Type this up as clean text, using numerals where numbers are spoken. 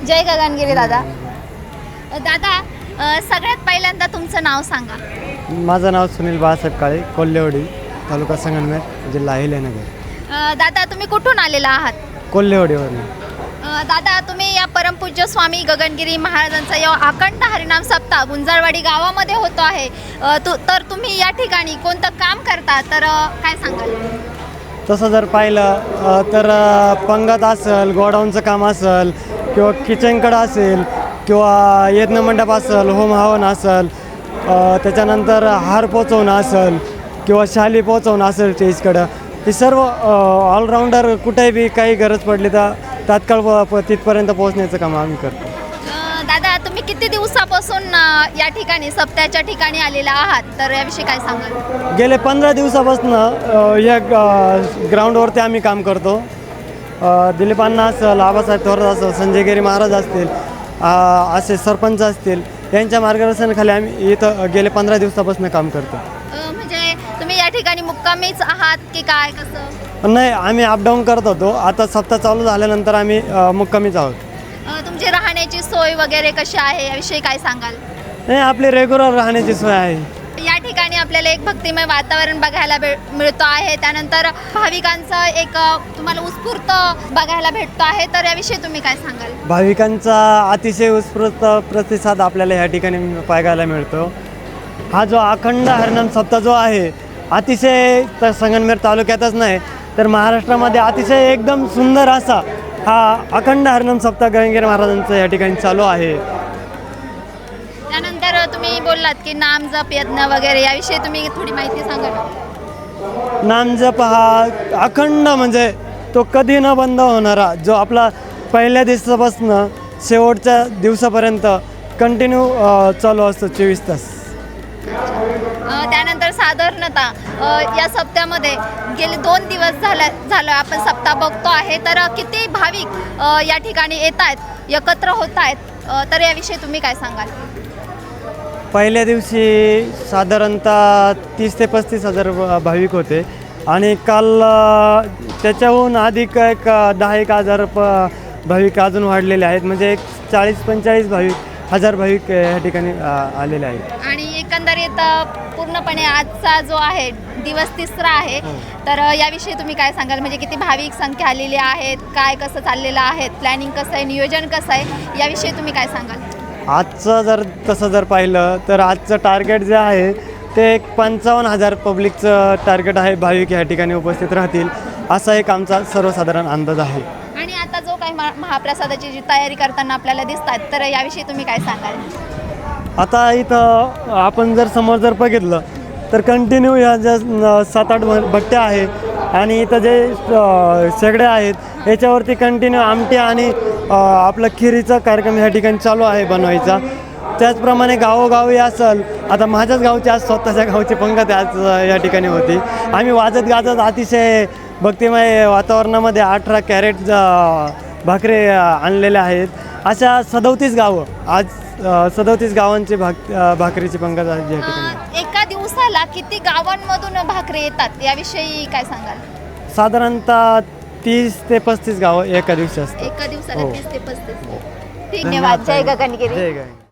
जय गगनगिरी दादा. दादा सगळ्यात पहिल्यांदा तुमचं नाव सांगा. माझं नाव सुनील बाळासाहेब काळे, कोल्हेवाडी, तालुका संगमनेर, जिल्हा अहिल्यानगर. दादा तुम्ही कुठून आलेला आहात? कोल्हेवाडीवरून. दादा तुम्ही या परमपूज्य स्वामी गगनगिरी महाराजांचा या अखंड हरिनाम सप्ताह गुंजारवाडी गावामध्ये होतो आहे. तर तुम्ही या ठिकाणी कोणतं काम करता, तर काय सांगाल? तसं जर पाहिलं तर पंगत असेल, गोडाऊनचं काम असेल किंवा किचनकडं असेल किंवा यज्ञ मंडप असेल, होम हवन असेल, त्याच्यानंतर हार पोचवणं असेल किंवा शाली पोचवणं असेल स्टेजकडं, हे सर्व ऑलराऊंडर कुठेही बी काही गरज पडली तर तात्काळ तिथपर्यंत पोहोचण्याचं काम आम्ही करतो. दादा तुम्ही किती दिवसापासून या ठिकाणी सप्त्याच्या ठिकाणी आलेला आहात, तर याविषयी काय सांगाल? गेले 15 दिवसापासून या ग्राउंडवरती आम्ही काम करतो. दिलीपांना असेल, आबासाहेब थोरात असेल, संजय गिरी महाराज असतील, असे सरपंच असतील, यांच्या मार्गदर्शनाखाली आम्ही इथं गेले 15 दिवसापासून काम करतो. म्हणजे तुम्ही या ठिकाणी मुक्कामीच आहात की काय, कसं? नाही, आम्ही अपडाऊन करत होतो. आता सप्ताह चालू झाल्यानंतर आम्ही मुक्कामीच आहोत. तुमची राहण्याची सोय वगैरे कशी आहे याविषयी काय सांगाल? नाही, आपली रेग्युलर राहण्याची सोय आहे. या ठिकाणी आपल्याला एक भक्तिमय वातावरण बघायला मिळतो आहे. त्यानंतर भाविकांचा एक तुम्हाला उत्स्फूर्त बघायला भेटतो आहे, तर याविषयी तुम्ही काय सांगाल? भाविकांचा अतिशय उत्स्फूर्त प्रतिसाद आपल्याला या ठिकाणी पाहायला मिळतो. हा जो अखंड हरिनाम सप्ताह जो आहे, अतिशय संगमनेर तालुक्यातच नाही तर महाराष्ट्रामध्ये अतिशय एकदम सुंदर असा हा अखंड हरिनाम सप्ताह गगनगिरी महाराजांचा या ठिकाणी चालू आहे. त्यानंतर तुम्ही बोललात की नाम जप यज्ञ वगैरे, याविषयी तुम्ही थोडी माहिती सांगा ना. नामजप हा अखंड म्हणजे तो कधी न बंद होणारा, जो आपला पहिल्या दिवसापासून शेवटच्या दिवसापर्यंत कंटिन्यू चालू असतो 24 तास. त्यानंतर साधारणतः या सप्त्यामध्ये गेले 2 दिवस झालं आपण सप्ताह बघतो आहे, तर किती भाविक या ठिकाणी येत आहेत, एकत्र होत आहेत, तर याविषयी तुम्ही काय सांगाल? पहिल्या दिवशी साधारणतः 30 ते 35 हजार भाविक होते आणि काल त्याच्याहून अधिक एक 10-1 हजार भाविक अजून वाढलेले आहेत. म्हणजे एक 40-45 हजार भाविक या ठिकाणी आलेले आहेत. आणि एकंदरीत पूर्णपणे आजचा जो आहे दिवस 3रा आहे, तर याविषयी तुम्ही काय सांगाल? म्हणजे किती भाविक संख्या आलेली आहेत, काय कसं चाललेलं आहे, प्लॅनिंग कसं आहे, नियोजन कसं आहे, याविषयी तुम्ही काय सांगाल? आजचं जर तसं जर पाहिलं तर आजचं टार्गेट जे आहे ते एक 55,000 पब्लिकचं टार्गेट आहे. भाविक या ठिकाणी उपस्थित राहतील असा एक आमचा सर्वसाधारण अंदाज आहे. आणि आता जो काही महाप्रसादाची जी तयारी करताना आपल्याला दिसतात, तर याविषयी तुम्ही काय सांगाल? आता इथं आपण जर समोर जर बघितलं तर कंटिन्यू ह्या ज्या 7-8 भट्ट्या आहेत आणि इथं जे शेगड्या आहेत याच्यावरती कंटिन्यू आमटी आणि आपलं खिरीचा कार्यक्रम ह्या ठिकाणी चालू आहे बनवायचा. त्याचप्रमाणे गावोगावी असेल, आता माझ्याच गावची आज स्वतःच्या गावची पंगत आज या ठिकाणी होती. आम्ही वाजत गाजत अतिशय भक्तिमय वातावरणामध्ये 18 कॅरेट भाकरी आणलेल्या आहेत. अशा 37 गावं आज 37 गावांची भाकरीची पंगत आहे या ठिकाणी. एका दिवसाला किती गावांमधून भाकरी येतात याविषयी काय सांगाल? साधारणतः 30 ते 35 गावं एका दिवशी असतात. एका दिवसाला हो. 30 ते 35. धन्यवाद. जय गगनगिरी. जय गगन.